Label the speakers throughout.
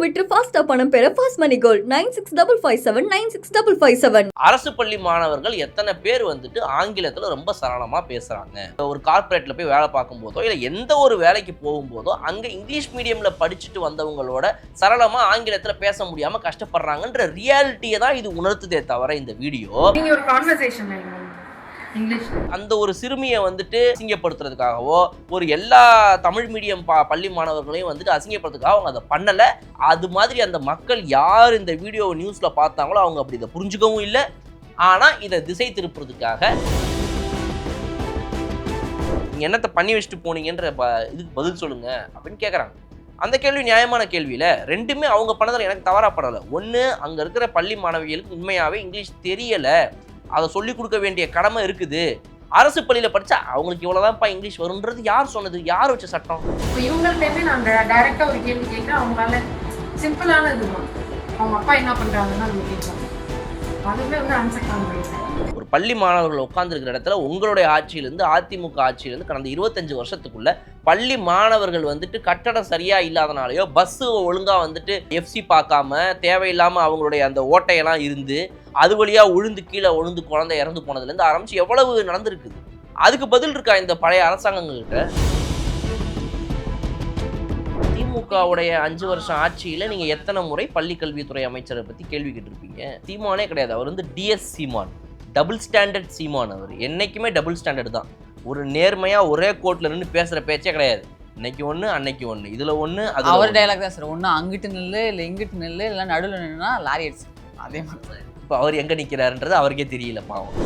Speaker 1: விட்டு ஃபாஸ்டா பணம் பெற ஃபாஸ்ட் மணி கோல்ட் 9655796557.
Speaker 2: அரசு பள்ளி மாணவர்கள் எத்தனை பேர் வந்துட்டு ஆங்கிலத்தில் ரொம்ப சரளமாக பேசுகிறாங்க. ஒரு கார்ப்பரேட்டில் போய் வேலை பார்க்கும்போதோ இல்லை எந்த ஒரு வேலைக்கு போகும்போதோ அங்கே இங்கிலீஷ் மீடியமில் படிச்சுட்டு வந்தவங்களோட சரளமாக ஆங்கிலத்தில் பேச முடியாமல் கஷ்டப்படுறாங்கன்ற ரியாலிட்டியை தான் இது உணர்த்துதே தவிர இந்த வீடியோ
Speaker 3: ஒரு கான்வர்சேஷன் இங்கிலீஷ்
Speaker 2: அந்த ஒரு சிறுமியை வந்துட்டு அசிங்கப்படுத்துறதுக்காகவோ ஒரு எல்லா தமிழ் மீடியம் பள்ளி மாணவர்களையும் வந்துட்டு அசிங்கப்படுறதுக்காக அவங்க அதை பண்ணலை. அது மாதிரி அந்த மக்கள் யார் இந்த வீடியோ நியூஸில் பார்த்தாங்களோ அவங்க அப்படி இதை புரிஞ்சுக்கவும் இல்லை. ஆனால் இதை திசை திருப்புறதுக்காக நீங்கள் என்னத்தை பண்ணி வச்சுட்டு போனீங்கன்ற இதுக்கு பதில் சொல்லுங்க அப்படின்னு கேட்குறாங்க. அந்த கேள்வி நியாயமான கேள்வியில் ரெண்டுமே அவங்க பண்ணதில் எனக்கு தவறாக படலை. ஒன்று, அங்கே இருக்கிற பள்ளி மாணவிகளுக்கு உண்மையாகவே இங்கிலீஷ் தெரியலை, அதை சொல்லிக் கொடுக்க வேண்டிய கடமை இருக்குது. அரசு பள்ளியில் படித்தா அவங்களுக்கு இவ்வளோதான்ப்பா இங்கிலீஷ் வரும்ன்றது யார் சொன்னது? யார் வச்ச சட்டம்?
Speaker 3: இப்போ இவங்கள்ட்டே நான் டைரெக்டாக ஒரு கேள்வி கேட்குறேன். அவங்களால சிம்பிளான இதுதான் அவங்க அப்பா என்ன பண்ணுறாங்கன்னா நம்ம கேட்கலாம். அதுவே வந்து ஆன்சர் பண்ண முடியாது.
Speaker 2: ஒரு பள்ளி மாணவர்கள் உட்கார்ந்துருக்கிற இடத்துல உங்களுடைய ஆட்சியிலேருந்து அதிமுக ஆட்சியிலேருந்து கடந்த 25 வருஷத்துக்குள்ள பள்ளி மாணவர்கள் வந்துட்டு கட்டடம் சரியா இல்லாதனாலேயோ பஸ்ஸு ஒழுங்காக வந்துட்டு எஃப்சி பார்க்காம தேவையில்லாமல் அவங்களுடைய அந்த ஓட்டையெல்லாம் இருந்து அது வழியாக உழுந்து கீழே உழுந்து குழந்தை இறந்து போனதுலேருந்து ஆரம்பிச்சு எவ்வளவு நடந்திருக்குது? அதுக்கு பதில் இருக்கா இந்த பழைய அரசாங்கங்கள்கிட்ட? திமுகவுடைய 5 வருஷம் ஆட்சியில் நீங்கள் எத்தனை முறை பள்ளி கல்வித்துறை அமைச்சரை பற்றி கேள்வி கேட்டிருப்பீங்க? சீமானே கிடையாது, அவர் வந்து டிஎஸ் சீமான், டபுள் ஸ்டாண்டர்ட் சீமான். அவர் என்றைக்குமே டபுள் ஸ்டாண்டர்ட் தான். ஒரு நேர்மையாக ஒரே கோர்ட்டில் நின்று பேசுகிற பேச்சே கிடையாது. இன்னைக்கு ஒன்று அன்னைக்கு ஒன்று, இதில் ஒன்று அது
Speaker 4: அவர் டைலாக் தான் சார். ஒன்று அங்கிட்டு நில்லு இல்லை இங்கிட்டு நில்லு இல்லை நடுவில் நின்றுனா லாரி அடிச்சு அதே மாதிரி.
Speaker 2: இப்போ அவர் எங்கே நிற்கிறாருன்றது அவருக்கே தெரியல பாவம்.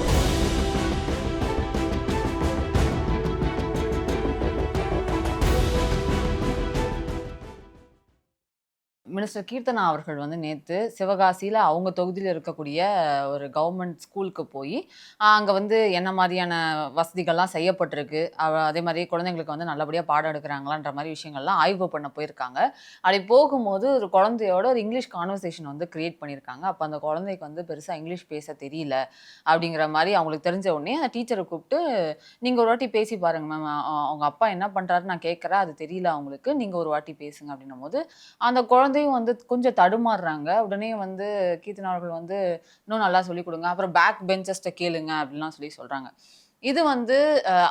Speaker 4: மினிஸ்டர் கீர்த்தனா அவர்கள் வந்து நேற்று சிவகாசியில் அவங்க தொகுதியில் இருக்கக்கூடிய ஒரு கவர்மெண்ட் ஸ்கூலுக்கு போய் அங்கே வந்து என்ன மாதிரியான வசதிகள்லாம் செய்யப்பட்டிருக்கு, அதே மாதிரி குழந்தைங்களுக்கு வந்து நல்லபடியாக பாடம் எடுக்கிறாங்களான்ற மாதிரி விஷயங்கள்லாம் ஆய்வு பண்ண போயிருக்காங்க. அப்படி போகும்போது ஒரு குழந்தையோட ஒரு இங்கிலீஷ் கான்வர்சேஷன் வந்து க்ரியேட் பண்ணியிருக்காங்க. அப்போ அந்த குழந்தைக்கு வந்து பெருசாக இங்கிலீஷ் பேச தெரியல அப்படிங்கிற மாதிரி அவங்களுக்கு தெரிஞ்ச உடனே அந்த டீச்சரை கூப்பிட்டு, நீங்கள் ஒரு வாட்டி பேசி பாருங்க மேம், அவங்க அப்பா என்ன பண்ணுறாரு நான் கேட்குறேன், அது தெரியல அவங்களுக்கு, நீங்கள் ஒரு வாட்டி பேசுங்க அப்படின்னும் போது அந்த குழந்தையும் வந்து கொஞ்சம் தடுமாறுறாங்க. உடனே வந்து கீர்த்தனா அவர்கள் வந்து இன்னும் நல்லா சொல்லிக் கொடுங்க, அப்புறம் பேக் பெஞ்சஸ்ட்டை கேளுங்க அப்படின்லாம் சொல்கிறாங்க. இது வந்து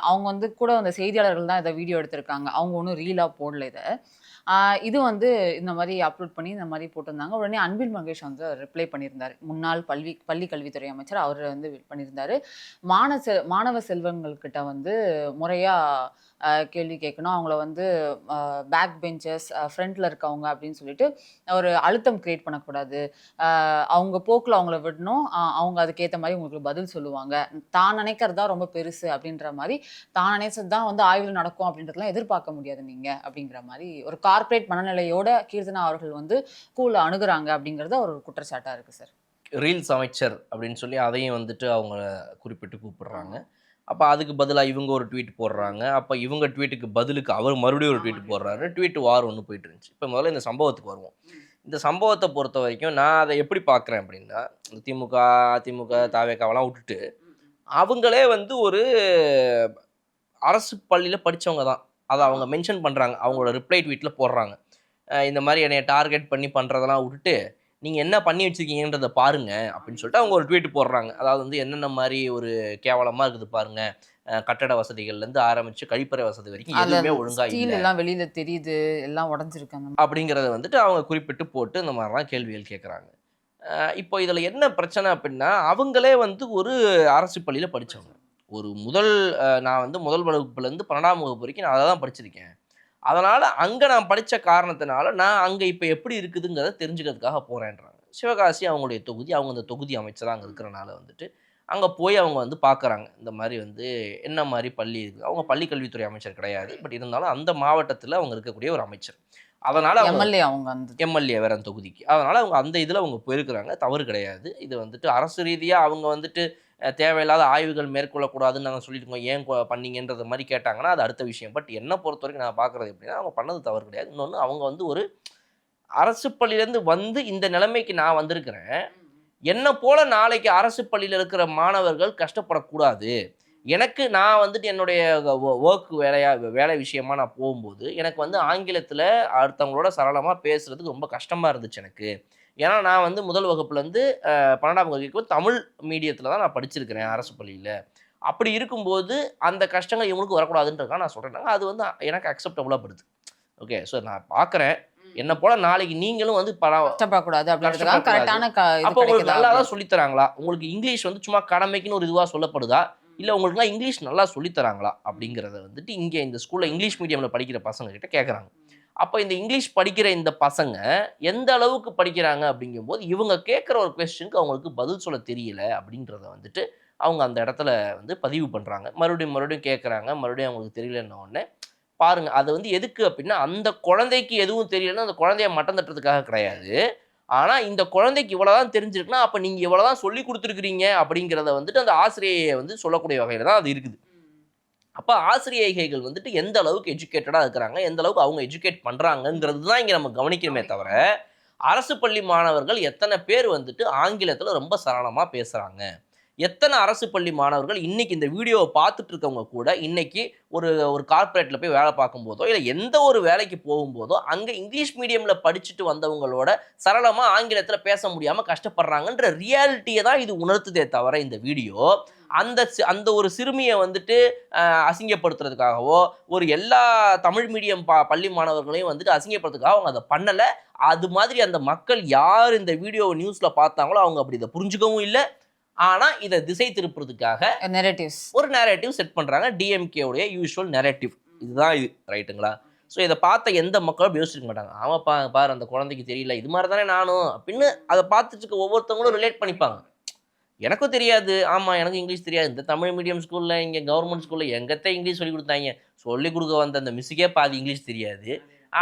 Speaker 4: அவங்க வந்து கூட அந்த செய்தியாளர்கள் தான் இதை வீடியோ எடுத்திருக்காங்க. அவங்க ஒன்றும் ரீலாக போடல இதை. இது வந்து இந்த மாதிரி அப்லோட் பண்ணி இந்த மாதிரி போட்டிருந்தாங்க. உடனே அன்பில் மகேஷ் வந்து ரிப்ளை பண்ணியிருந்தார். முன்னாள் பள்ளி கல்வித்துறை அமைச்சர் அவர் வந்து பண்ணியிருந்தார். மாணவ செல்வங்கள்கிட்ட வந்து முறையாக கேள்வி கேட்கணும், அவங்கள வந்து பேக் பெஞ்சஸ் ஃப்ரண்ட்டில் இருக்கவங்க அப்படின்னு சொல்லிட்டு ஒரு அழுத்தம் கிரியேட் பண்ணக்கூடாது, அவங்க போக்கில் அவங்கள விடணும், அவங்க அதுக்கேற்ற மாதிரி உங்களுக்கு பதில் சொல்லுவாங்க, தான் நினைக்கிறது தான் ரொம்ப பெருசு அப்படின்ற மாதிரி, தான் நினைச்சது தான் வந்து ஆய்வில் நடக்கும் அப்படின்றதுலாம் எதிர்பார்க்க முடியாது நீங்கள் அப்படிங்கிற மாதிரி ஒரு கார்ப்பரேட் மனநிலையோட கீர்த்தனா அவர்கள் வந்து ஸ்கூலில் அணுகுறாங்க அப்படிங்கிறது ஒரு குற்றச்சாட்டாக இருக்குது சார்.
Speaker 2: ரீல்ஸ் அமைச்சர் அப்படின்னு சொல்லி அதையும் வந்துட்டு அவங்க குறிப்பிட்டு கூப்பிடுறாங்க. அப்போ அதுக்கு பதிலாக இவங்க ஒரு ட்வீட் போடுறாங்க. அப்போ இவங்க ட்வீட்டுக்கு பதிலுக்கு அவர் மறுபடியும் ஒரு ட்வீட் போடுறாரு. ட்வீட் வார் ஒன்று போயிட்டு இருந்துச்சு. இப்போ முதல்ல இந்த சம்பவத்துக்கு வருவோம். இந்த சம்பவத்தை பொறுத்த வரைக்கும் நான் அதை எப்படி பார்க்குறேன் அப்படின்னா, திமுக அதிமுக தாவேக்காவெல்லாம் விட்டுட்டு அவங்களே வந்து ஒரு அரசு பள்ளியில் படித்தவங்க தான். அதை அவங்க மென்ஷன் பண்ணுறாங்க, அவங்களோட ரிப்ளை ட்வீட்டில் போடுறாங்க. இந்த மாதிரி என்னை டார்கெட் பண்ணி பண்ணுறதெல்லாம் விட்டுட்டு நீங்கள் என்ன பண்ணி வச்சுருக்கீங்கன்றதை பாருங்க அப்படின்னு சொல்லிட்டு அவங்க ஒரு ட்வீட் போடுறாங்க. அதாவது வந்து என்னென்ன மாதிரி ஒரு கேவலமாக இருக்குது பாருங்க, கட்டட வசதிகள்லேருந்து ஆரம்பித்து கழிப்பறை வசதி வரைக்கும் எதுவுமே ஒழுங்காக இல்லை,
Speaker 4: எல்லாம் வெளியில் தெரியுது, எல்லாம் உடஞ்சிருக்காங்க
Speaker 2: அப்படிங்கிறத வந்துட்டு அவங்க குறிப்பிட்டு போட்டு இந்த மாதிரிலாம் கேள்விகள் கேட்குறாங்க. இப்போ இதில் என்ன பிரச்சனை அப்படின்னா, அவங்களே வந்து ஒரு அரசு பள்ளியில் படித்தவங்க. ஒரு நான் வந்து முதல் வகுப்புலேருந்து 12ஆம் வகுப்பு வரைக்கும் நான் அதை தான் படிச்சிருக்கேன். அதனால் அங்கே நான் படித்த காரணத்தினால நான் அங்கே இப்போ எப்படி இருக்குதுங்கிறத தெரிஞ்சுக்கிறதுக்காக போகிறேன்றாங்க. சிவகாசி அவங்களுடைய தொகுதி, அவங்க அந்த தொகுதி அமைச்சராக அங்கே இருக்கிறனால வந்துட்டு அங்கே போய் அவங்க வந்து பார்க்குறாங்க. இந்த மாதிரி வந்து என்ன மாதிரி பள்ளி இருக்குது. அவங்க பள்ளி கல்வித்துறை அமைச்சர் கிடையாது, பட் இருந்தாலும் அந்த மாவட்டத்தில் அவங்க இருக்கக்கூடிய ஒரு அமைச்சர். அதனால் எம்எல்ஏ வேற அந்த தொகுதிக்கு. அதனால் அவங்க அந்த இதில் அவங்க போயிருக்கிறாங்க, தவறு கிடையாது. இது வந்துட்டு அரசு ரீதியாக அவங்க வந்துட்டு தேவையில்லாத ஆய்வுகள் மேற்கொள்ளக்கூடாதுன்னு நாங்கள் சொல்லியிருக்கோம், ஏன் பண்ணீங்கன்றது மாதிரி கேட்டாங்கன்னா அது அடுத்த விஷயம். பட் என்னை பொறுத்த வரைக்கும் நான் பார்க்குறது எப்படின்னா, அவங்க பண்ணது தவறு கிடையாது. இன்னொன்று, அவங்க வந்து ஒரு அரசு பள்ளியிலேருந்து வந்து இந்த நிலைமைக்கு நான் வந்திருக்கிறேன், என்னை போல் நாளைக்கு அரசு பள்ளியில் இருக்கிற மாணவர்கள் கஷ்டப்படக்கூடாது, எனக்கு நான் வந்துட்டு என்னுடைய ஒர்க் வேலை விஷயமா நான் போகும்போது எனக்கு வந்து ஆங்கிலத்தில் அடுத்தவங்களோட சரளமாக பேசுறதுக்கு ரொம்ப கஷ்டமாக இருந்துச்சு எனக்கு. ஏன்னா நான் வந்து முதல் வகுப்புலேருந்து 12ஆம் வகுப்பு தமிழ் மீடியத்தில் தான் நான் படிச்சிருக்கிறேன் அரசு பள்ளியில். அப்படி இருக்கும்போது அந்த கஷ்டங்கள் இவங்களுக்கு வரக்கூடாதுன்றதுக்காக நான் சொல்கிறேன். அது வந்து எனக்கு அக்செப்டபுளாக படுது. ஓகே, ஸோ நான் பார்க்குறேன் என்ன போல நாளைக்கு நீங்களும் வந்து
Speaker 4: கஷ்டப்படக்கூடாது அப்படின்றதுக்காக கரெக்டான
Speaker 2: அப்போ உங்களுக்கு நல்லா தான் சொல்லித்தராங்களா? உங்களுக்கு இங்கிலீஷ் வந்து சும்மா கடமைக்குன்னு ஒரு இதுவாக சொல்லப்படுதா? இல்லை உங்களுக்குலாம் இங்கிலீஷ் நல்லா சொல்லித்தராங்களா? அப்படிங்கிறத வந்துட்டு இங்கே இந்த ஸ்கூலில் இங்கிலீஷ் மீடியமில் படிக்கிற பசங்க கிட்ட கேட்குறாங்க. அப்போ இந்த இங்கிலீஷ் படிக்கிற இந்த பசங்க எந்த அளவுக்கு படிக்கிறாங்க அப்படிங்கும்போது இவங்க கேட்குற ஒரு கொஸ்டினுக்கு அவங்களுக்கு பதில் சொல்ல தெரியல அப்படின்றத வந்துட்டு அவங்க அந்த இடத்துல வந்து பதிவு பண்ணுறாங்க. மறுபடியும் கேட்குறாங்க. மறுபடியும் அவங்களுக்கு தெரியலன்ன உடனே பாருங்க, அது வந்து எதுக்கு அப்படின்னா அந்த குழந்தைக்கு எதுவும் தெரியலன்னா அந்த குழந்தைய மட்டம் தட்டுறதுக்காக கிடையாது. ஆனால் இந்த குழந்தைக்கு இவ்வளோதான் தெரிஞ்சிருக்குன்னா அப்போ நீங்கள் இவ்வளோதான் சொல்லி கொடுத்துருக்குறீங்க அப்படிங்கிறத வந்துட்டு அந்த ஆசிரியை வந்து சொல்லக்கூடிய வகையில் தான் அது இருக்குது. அப்போ ஆசிரியைகள் வந்துட்டு எந்த அளவுக்கு எஜுகேட்டடாக இருக்கிறாங்க, எந்த அளவுக்கு அவங்க எஜுகேட் பண்ணுறாங்கங்கிறது தான் இங்கே நம்ம கவனிக்கணுமே தவிர அரசு பள்ளி மாணவர்கள் எத்தனை பேர் வந்துட்டு ஆங்கிலத்தில் ரொம்ப சரளமாக பேசுகிறாங்க, எத்தனை அரசு பள்ளி மாணவர்கள் இன்னைக்கு இந்த வீடியோவை பார்த்துட்டு இருக்கவங்க கூட இன்னைக்கு ஒரு கார்ப்பரேட்டில் போய் வேலை பார்க்கும்போதோ இல்லை எந்த ஒரு வேலைக்கு போகும்போதோ அங்கே இங்கிலீஷ் மீடியமில் படிச்சுட்டு வந்தவங்களோட சரளமாக ஆங்கிலத்தில் பேச முடியாமல் கஷ்டப்படுறாங்கன்ற ரியாலிட்டியை தான் இது உணர்த்துதே தவிர இந்த வீடியோ அந்த ஒரு சிறுமியை வந்துட்டு அசிங்கப்படுத்துறதுக்காகவோ ஒரு எல்லா தமிழ் மீடியம் பள்ளி மாணவர்களையும் வந்துட்டு அசிங்கப்படுத்துறதுக்காக அவங்க அதை பண்ணலை. அது மாதிரி அந்த மக்கள் யார் இந்த வீடியோவை நியூஸில் பார்த்தாங்களோ அவங்க அப்படி இதை புரிஞ்சுக்கவும் இல்லை. ஆனால் இதை திசை திருப்புறதுக்காக ஒரு நேரேட்டிவ் செட் பண்ணுறாங்க. டிஎம்கேவுடைய யூஸ்வல் நேரேட்டிவ் இதுதான் இது, ரைட்டுங்களா? ஸோ இதை பார்த்த எந்த மக்களும் யோசிக்க மாட்டாங்க. ஆமாப்பா பாரு அந்த குழந்தைக்கு தெரியல, இது மாதிரி தானே நானும் அப்படின்னு அதை பார்த்துட்டு ஒவ்வொருத்தவங்களும் ரிலேட் பண்ணிப்பாங்க. எனக்கும் தெரியாது, ஆமாம் எனக்கு இங்கிலீஷ் தெரியாது, இந்த தமிழ் மீடியம் ஸ்கூலில் இங்கே கவர்மெண்ட் ஸ்கூலில் எங்கத்தான் இங்கிலீஷ் சொல்லி கொடுத்தாங்க, சொல்லிக் கொடுக்க வந்த அந்த மிஸ்ஸுக்கே பாதி இங்கிலீஷ் தெரியாது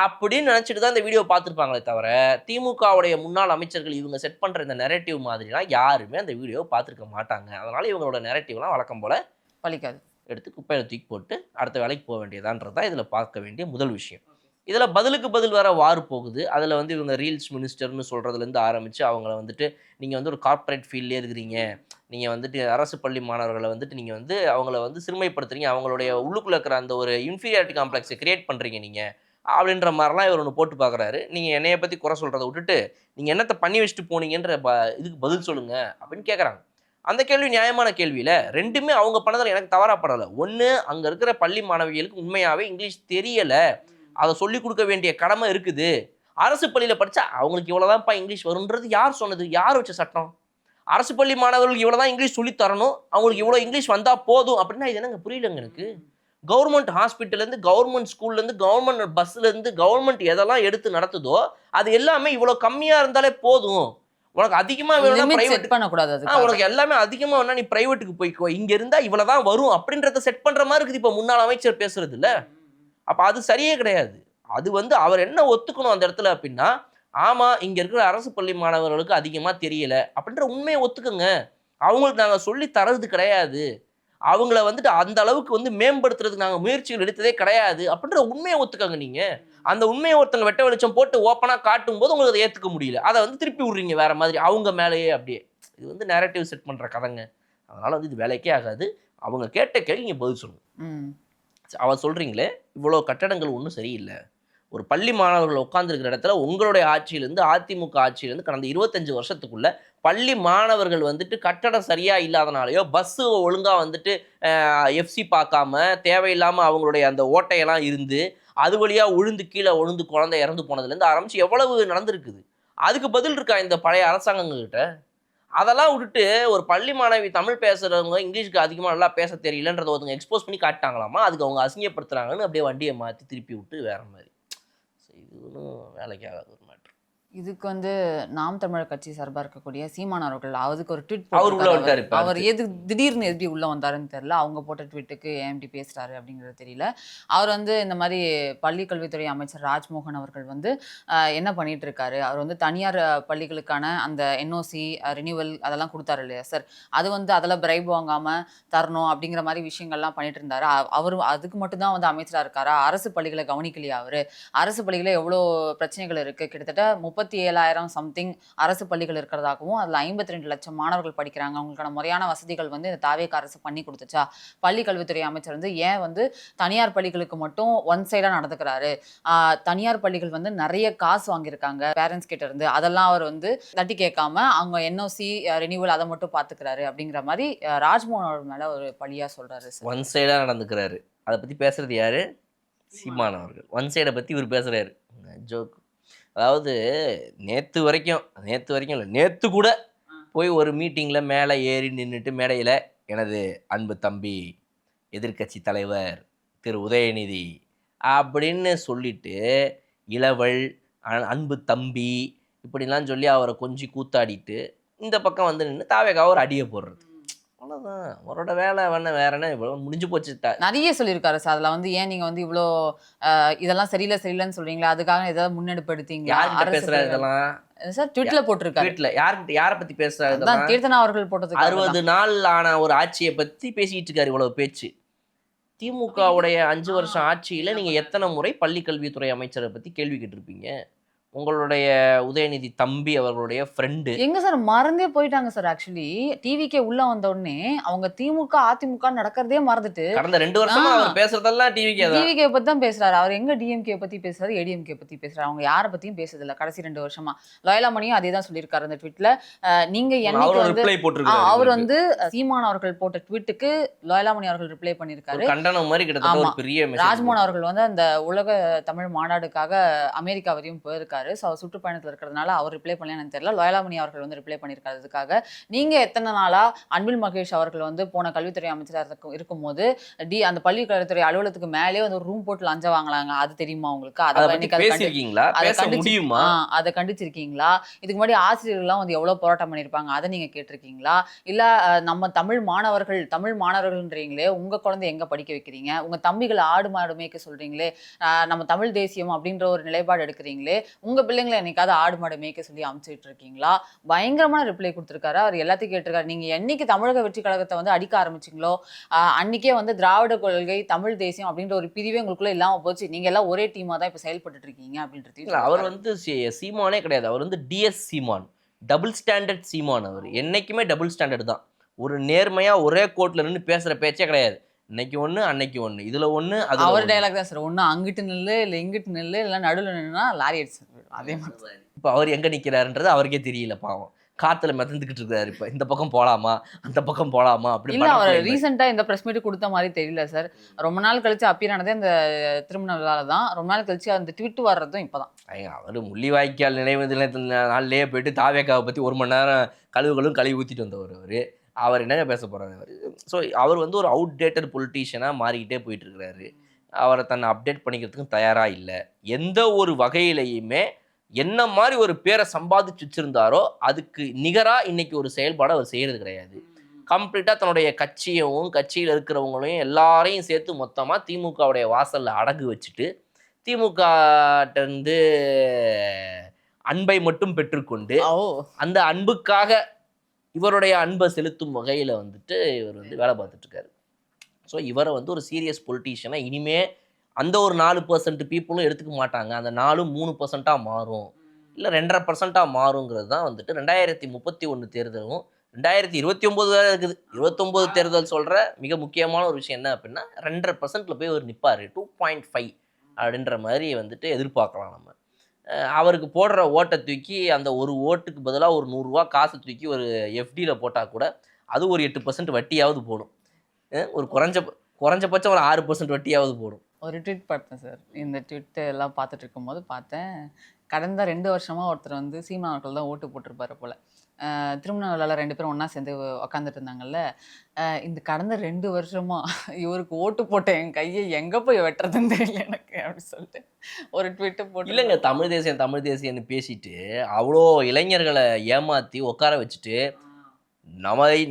Speaker 2: அப்படின்னு நினச்சிட்டு தான் இந்த வீடியோ பார்த்துருப்பாங்களே தவிர திமுகவுடைய முன்னாள் அமைச்சர்கள் இவங்க செட் பண்ணுற இந்த நெரேட்டிவ் மாதிரிலாம் யாருமே அந்த வீடியோவை பார்த்துருக்க மாட்டாங்க. அதனால் இவங்களோட நெரேட்டிவ்லாம் வழக்கம் போல்
Speaker 4: பழிக்காது,
Speaker 2: எடுத்து குப்பையில் தூக்கி போட்டு அடுத்த வேலைக்கு போக வேண்டியதான்றது தான் இதில் பார்க்க வேண்டிய முதல் விஷயம். இதில் பதிலுக்கு பதில் வர வார் போகுது. அதில் வந்து இவங்க ரீல்ஸ் மினிஸ்டர்னு சொல்கிறதுலேருந்து ஆரம்பித்து அவங்கள வந்துட்டு நீங்கள் வந்து ஒரு கார்ப்பரேட் ஃபீல்ட்லேயே இருக்கிறீங்க, நீங்கள் வந்துட்டு அரசு பள்ளி மாணவர்களை வந்துட்டு நீங்கள் வந்து அவங்கள வந்து சிறுமைப்படுத்துறீங்க, அவங்களுடைய உள்ளுக்குள்ளே இருக்கிற அந்த ஒரு இன்ஃபீரியாரிட்டி காம்ப்ளெக்ஸை கிரியேட் பண்ணுறீங்க நீங்கள் அப்படின்ற மாதிரிலாம் இவர் ஒன்று போட்டு பார்க்குறாரு. நீங்கள் என்னையை பற்றி குறை சொல்கிறத விட்டுட்டு நீங்கள் என்னத்தை பண்ணி வச்சுட்டு போனீங்கன்ற இதுக்கு பதில் சொல்லுங்கள் அப்படின்னு கேட்குறாங்க. அந்த கேள்வி நியாயமான கேள்வியில் ரெண்டுமே அவங்க பண்ணதில் எனக்கு தவறாக படலை. ஒன்று, அங்கே இருக்கிற பள்ளி மாணவிகளுக்கு உண்மையாகவே இங்கிலீஷ் தெரியலை, அதை சொல்லிக் கொடுக்க வேண்டிய கடமை இருக்குது. அரசு பள்ளியில் படித்தா அவங்களுக்கு இவ்வளோதான்ப்பா இங்கிலீஷ் வரும்ன்றது யார் சொன்னது? யார் வச்ச சட்டம்? அரசு பள்ளி மாணவர்களுக்கு இவ்வளோ தான் இங்கிலீஷ் சொல்லி தரணும், அவங்களுக்கு இவ்வளோ இங்கிலீஷ் வந்தால் போதும் அப்படின்னா இது என்னங்க புரியலங்க எனக்கு. கவர்மெண்ட் ஹாஸ்பிட்டல்லேருந்து கவர்மெண்ட் ஸ்கூல்லேருந்து கவர்மெண்ட் பஸ்லேருந்து கவர்மெண்ட் எதெல்லாம் எடுத்து நடத்துதோ அது எல்லாமே இவ்வளோ கம்மியாக இருந்தாலே போதும். உனக்கு அதிகமாக வேணும்னா பிரைவேட் பண்ணக்கூடாது, உனக்கு எல்லாமே அதிகமாக வேணா நீ பிரைவேட்டுக்கு போய்க்கோ, இங்கே இருந்தால் இவ்வளோ தான் வரும் அப்படின்றத செட் பண்ணுற மாதிரி இருக்குது இப்போ முன்னாள் அமைச்சர் பேசுறது இல்லை. அப்போ அது சரியே கிடையாது. அது வந்து அவர் என்ன ஒத்துக்கணும் அந்த இடத்துல அப்படின்னா, ஆமாம் இங்கே இருக்கிற அரசு பள்ளி மாணவர்களுக்கு அதிகமாக தெரியலை அப்படின்ற உண்மையை ஒத்துக்குங்க. அவங்களுக்கு நாங்கள் சொல்லி தரது கிடையாது, அவங்கள வந்துட்டு அந்த அளவுக்கு வந்து மேம்படுத்துறதுக்கு நாங்கள் முயற்சிகள் எடுத்ததே கிடையாது அப்படின்ற உண்மையை ஒத்துக்கங்க. நீங்கள் அந்த உண்மையை ஒருத்தங்க வெட்ட வெளிச்சம் போட்டு ஓப்பனாக காட்டும் போது உங்களுக்கு அதை ஏற்றுக்க முடியல, அதை வந்து திருப்பி விட்றீங்க வேற மாதிரி அவங்க மேலேயே. அப்படியே இது வந்து நேரட்டிவ் செட் பண்ணுற கதைங்க. அதனால் வந்து இது வேலைக்கே ஆகாது. அவங்க கேட்ட கேள்வி நீங்கள் பதில் சொல்லணும். அவர் சொல்கிறீங்களே இவ்வளோ கட்டடங்கள் ஒன்றும் சரியில்லை, ஒரு பள்ளி மாணவர்கள் உட்காந்துருக்கிற இடத்துல உங்களுடைய ஆட்சியிலேருந்து அதிமுக ஆட்சியிலேருந்து கடந்த 25 வருஷத்துக்குள்ள பள்ளி மாணவர்கள் வந்துட்டு கட்டடம் சரியாக இல்லாதனாலையோ பஸ்ஸு ஒழுங்காக வந்துட்டு எஃப்சி பார்க்காம தேவையில்லாமல் அவங்களுடைய அந்த ஓட்டையெல்லாம் இருந்து அது வழியாக உழுந்து கீழே உழுந்து குழந்தை இறந்து போனதுலேருந்து ஆரம்பித்து எவ்வளவு நடந்திருக்குது. அதுக்கு பதில் இருக்கா இந்த பழைய அரசாங்கங்கள்கிட்ட? அதெல்லாம் விட்டுட்டு ஒரு பள்ளி மாணவி தமிழ் பேசுகிறவங்க இங்கிலீஷ்க்கு அதிகமாக நல்லா பேச தெரியலன்றதை ஒருத்தங்க எக்ஸ்போஸ் பண்ணி காட்டாங்களாமா, அதுக்கு அவங்க அசிங்கப்படுத்துகிறாங்கன்னு அப்படியே வண்டியை மாற்றி திருப்பி விட்டு வேற மாதிரி. ஸோ இது ஒன்றும் வேலைக்கு ஆகாது ஒரு மேட்ரு.
Speaker 4: இதுக்கு வந்து நாம் தமிழர் கட்சி சார்பாக இருக்கக்கூடிய சீமான் அவர்கள் அதுக்கு ஒரு ட்வீட்
Speaker 2: அவர் உள்ள வந்துட்டாரு.
Speaker 4: அவர் திடீர்னு எப்படி உள்ள வந்தாருன்னு தெரியல, அவங்க போட்ட ட்வீட்டுக்கு ஏஎம்டி பேசுறாரு அப்படிங்கிறது தெரியல. அவர் வந்து இந்த மாதிரி பள்ளி கல்வித்துறை அமைச்சர் ராஜ்மோகன் அவர்கள் வந்து என்ன பண்ணிட்டு இருக்காரு, அவர் வந்து தனியார் பள்ளிகளுக்கான அந்த என்ஓசி ரினியூவல் அதெல்லாம் கொடுத்தாரு இல்லையா சார், அது வந்து அதெல்லாம் பிரைப் வாங்காம தரணும் அப்படிங்கிற மாதிரி விஷயங்கள்லாம் பண்ணிட்டு இருந்தாரு. அவர் அதுக்கு மட்டும்தான் வந்து அமைச்சராக இருக்காரா? அரசு பள்ளிகளை கவனிக்கலையா? அவர் அரசு பள்ளிகளை எவ்வளோ பிரச்சனைகள் இருக்கு, கிட்டத்தட்ட 37,000 சம்திங் அரசு பள்ளிகள் இருக்கிறதாகவும் அதில் 52 லட்சம் மாணவர்கள் படிக்கிறாங்க, அவங்களுக்கான முறையான வசதிகள் வந்து இந்த தாவேக அரசு பண்ணி கொடுத்துச்சா? பள்ளி கல்வித்துறை அமைச்சர் வந்து ஏன் வந்து தனியார் பள்ளிகளுக்கு மட்டும் ஒன் சைடாக நடந்துக்கிறாரு? தனியார் பள்ளிகள் வந்து நிறைய காசு வாங்கியிருக்காங்க பேரண்ட்ஸ் கிட்ட இருந்து, அதெல்லாம் அவர் வந்து தட்டி கேட்காம அவங்க என்ஓசி ரெனியூவல் அதை மட்டும் பார்த்துக்கிறாரு அப்படிங்கிற மாதிரி ராஜ்மோகன் அவர் மேலே ஒரு பழியாக சொல்கிறாரு சார்.
Speaker 2: ஒன் சைடாக நடந்துக்கிறாரு. அதை பற்றி பேசுறது யாரு? சீமான் அவர்கள். ஒன் சைடை பற்றி இவர் பேசுகிறாரு. ஜோக். அதாவது நேற்று வரைக்கும் இல்லை, நேற்று கூட போய் ஒரு மீட்டிங்கில் மேலே ஏறி நின்றுட்டு மேடையில் எனது அன்பு தம்பி எதிர்க்கட்சி தலைவர் திரு உதயநிதி அப்படின்னு சொல்லிட்டு இளவல் அன்பு தம்பி இப்படிலாம் சொல்லி அவரை கொஞ்சம் கூத்தாடிட்டு இந்த பக்கம் வந்து நின்று தாவேகாவை ஒரு அடியை போடுறது. அவ்வளோதான் அவரோட வேலை. வேற என்ன இவ்வளோ முடிஞ்சு போச்சு.
Speaker 4: நிறைய சொல்லியிருக்காரு சார். அதில் வந்து ஏன் நீங்கள் வந்து இவ்வளோ இதெல்லாம் சரியில்லைன்னு சொல்றீங்களா, அதுக்காக ஏதாவது முன்னெடுப்பு எடுத்தீங்களா?
Speaker 2: யார்கிட்ட பேசுறாரு இதெல்லாம்
Speaker 4: சார் ட்விட்ல போட்டிருக்காரு.
Speaker 2: ட்விட்ல யாரை பத்தி பேசுறாரு?
Speaker 4: கீர்த்தனா அவர்கள் போட்டது
Speaker 2: 60 நாள் ஆன ஒரு ஆட்சியை பத்தி பேசிட்டு இருக்காரு. இவ்வளவு பேச்சு. திமுகவுடைய 5 வருஷம் ஆட்சியில நீங்க எத்தனை முறை பள்ளி கல்வித்துறை அமைச்சரை பத்தி கேள்வி கேட்டிருப்பீங்க? உங்களுடைய உதயநிதி தம்பி அவர்களுடைய ஃப்ரெண்டு
Speaker 4: எங்க சார் மறந்தே போயிட்டாங்க சார். ஆக்சுவலி டிவிக்கே உள்ள வந்த உடனே அவங்க திமுக அதிமுக நடக்கிறதே மறந்துட்டு
Speaker 2: கடந்த 2 வருஷமா அவர் பேசுறதெல்லாம்
Speaker 4: டிவிகே பத்தி தான் பேசுறாரு. அவர் எங்க டிஎம்கே பத்தி பேசுறாரு, ஏடிஎம்கே பத்தி பேசுறாரு. அவங்க யாரை பத்தியும் பேசுறது இல்ல கடைசி 2 வருஷமா. லோயலாமணியும் அதே தான் சொல்லியிருக்காரு அந்த ட்வீட்ல. நீங்க என்னைக்கு வந்து அவர் வந்து சீமான் அவர்கள் போட்ட ட்வீட்டுக்கு லோயலாமணி அவர்கள் ரிப்ளை பண்ணிருக்காரு.
Speaker 2: கண்டனம் மாதிரி கிட்டத்தட்ட ஒரு பெரிய மெசேஜ்.
Speaker 4: ராஜ்மோகன் அவர்கள் வந்து அந்த உலக தமிழ் மாநாடுக்காக அமெரிக்கா வரையும் போயிருக்காரு. சுற்றுப்பயணத்தில் இருக்கிறதுனால அவர் ரிப்ளை பண்ணல எனக்கு தெரியல. லோயலாமணி அவர்கள் வந்து ரிப்ளை பண்ணியிருக்காரு. அதுக்காக நீங்க எத்தனை நாளா அன்பில் மகேஷ் அவர்கள் வந்து போன கல்வித்துறை அமைச்சராக இருக்கும்போது அந்த பள்ளி கல்வித்துறை அலுவலகத்துக்கு மேலே வந்து ஒரு ரூம் போட்டு லஞ்ச வாங்கலாங்க, அது தெரியுமா உங்களுக்கு? அதை கண்டிச்சிருக்கீங்களா? இதுக்கு முன்னாடி ஆசிரியர்கள்லாம் வந்து எவ்வளவு போராட்டம் பண்ணியிருப்பாங்க, அதை நீங்க கேட்டிருக்கீங்களா? இல்ல நம்ம தமிழ் மாணவர்கள்ன்றீங்களே, உங்க குழந்தை எங்க படிக்க வைக்கிறீங்க? உங்க தம்பிகளை ஆடு மாடு மேய்க்க சொல்றீங்களே, நம்ம தமிழ் தேசியம் அப்படின்ற ஒரு நிலைப்பாடு எடுக்கிறீங்களே, உங்க பிள்ளைங்களை என்னைக்காவது ஆடு மாடு மேய்க்க சொல்லி அமுச்சுட்டு இருக்கீங்களா? பயங்கரமான ரிப்ளை கொடுத்திருக்காரு. அவர் எல்லாத்தையும் கேட்டிருக்காரு. நீங்க என்னைக்கு தமிழக வெற்றி கழகத்தை வந்து அடிக்க ஆரம்பிச்சிங்களோ அன்னைக்கே வந்து திராவிட கொள்கை தமிழ் தேசியம் அப்படின்ற ஒரு பிரிவே உங்களுக்குள்ள இல்லாம போச்சு. நீங்க எல்லாம் ஒரே டீமா தான் இப்ப செயல்பட்டு இருக்கீங்க அப்படின்றது.
Speaker 2: அவர் வந்து சீமானே கிடையாது. அவர் வந்து டிஎஸ் சீமான், டபுள் ஸ்டாண்டர்ட் சீமான். அவர் என்னைக்குமே டபுள் ஸ்டாண்டர்ட் தான். ஒரு நேர்மையா ஒரே கோட்ல நின்று பேசுற பேச்சே கிடையாது. இன்னைக்கு ஒண்ணு அன்னைக்கு ஒண்ணு, இதுல ஒண்ணு.
Speaker 4: அவர் டைலாக் தான் சார். ஒண்ணு அங்கிட்டு நில்லு இல்ல இங்கிட்டு நில்லு இல்ல நடுவில் நின்னா லாரி அடிச்சு. அதே மாதிரி
Speaker 2: இப்ப அவர் எங்க நிக்கிறாருன்றது அவருக்கே தெரியல. பாவம் காத்துல மிதந்துகிட்டு இருக்காரு. இப்ப இந்த பக்கம் போலாமா அந்த பக்கம் போலாமா அப்படி
Speaker 4: இல்ல. அவர் ரீசெண்டா இந்த பிரஸ் மீட் கொடுத்த மாதிரி தெரியல சார். ரொம்ப நாள் கழிச்சு அப்பியர் ஆனதே இந்த திருமண விழால தான். ரொம்ப நாள் கழிச்சு அந்த ட்வீட் வர்றதும் இப்பதான்.
Speaker 2: அவர் முள்ளிவாய்க்கால் நினைவு நாள்லயே போயிட்டு தாவேக்காவை பத்தி 1 மணி நேரம் கழுவி ஊத்திட்டு வந்தவர். அவர் என்னங்க பேச போறாரு? ஸோ அவர் வந்து ஒரு அவுட்டேட்டட் பொலிட்டீஷியனாக மாறிக்கிட்டே போயிட்டு இருக்கிறாரு. அவரை தன்னை அப்டேட் பண்ணிக்கிறதுக்கும் தயாராக இல்லை. எந்த ஒரு வகையிலையுமே என்ன மாதிரி ஒரு பேரை சம்பாதிச்சு வச்சிருந்தாரோ அதுக்கு நிகராக இன்னைக்கு ஒரு செயல்பாடு அவர் செய்யறது கிடையாது. கம்ப்ளீட்டாக தன்னுடைய கட்சியவும் கட்சியில் இருக்கிறவங்களையும் எல்லாரையும் சேர்த்து மொத்தமாக திமுகவுடைய வாசலில் அடகு வச்சுட்டு திமுகட்டேருந்து அன்பை மட்டும் பெற்றுக்கொண்டு அந்த அன்புக்காக இவருடைய அன்பை செலுத்தும் வகையில் வந்துட்டு இவர் வந்து வேலை பார்த்துட்டு இருக்காரு. ஸோ இவரை வந்து ஒரு சீரியஸ் பொலிட்டீஷியனாக இனிமே அந்த ஒரு 4% பீப்புளும் எடுத்துக்க மாட்டாங்க. அந்த 4-3% மாறும், இல்லை 2.5% மாறுங்கிறது தான் வந்துட்டு 2031 தேர்தலும் 2029 வேறு இருக்குது. 29 தேர்தல் சொல்கிற மிக முக்கியமான ஒரு விஷயம் என்ன அப்படின்னா 2.5% போய் அவர் நிற்பார். 2.5 அப்படின்ற மாதிரி வந்துட்டு எதிர்பார்க்கலாம். நம்ம அவருக்கு போடுற ஓட்டை தூக்கி அந்த ஒரு ஓட்டுக்கு பதிலாக ஒரு 100 ரூபா காசு தூக்கி ஒரு எஃப்டியில் போட்டால் கூட அது ஒரு 8% வட்டியாவது போடும். ஒரு குறைஞ்சபட்சம் ஒரு 6% வட்டியாவது போடும்.
Speaker 4: ஒரு ட்வீட் பார்த்தேன் சார். இந்த ட்வீட் எல்லாம் பார்த்துட்டு இருக்கும்போது பார்த்தேன், கடந்த 2 வருஷமா ஒருத்தர் வந்து சீமான் அவர்கள் தான் ஓட்டு போட்டிருப்பாரு போல. திருமண விழாவில் 2 பேரும் ஒன்றா சேர்ந்து உக்காந்துட்டு இருந்தாங்கல்ல. இந்த கடந்த 2 வருஷமா இவருக்கு ஓட்டு போட்ட என் கையை எங்கே போய் வெட்டுறதுன்னு தெரியல எனக்கு அப்படின்னு சொல்லிட்டு ஒரு ட்வீட்டு போட்டு.
Speaker 2: இல்லைங்க, தமிழ் தேசியம்னு பேசிட்டு அவ்வளோ இளைஞர்களை ஏமாற்றி உட்கார வச்சுட்டு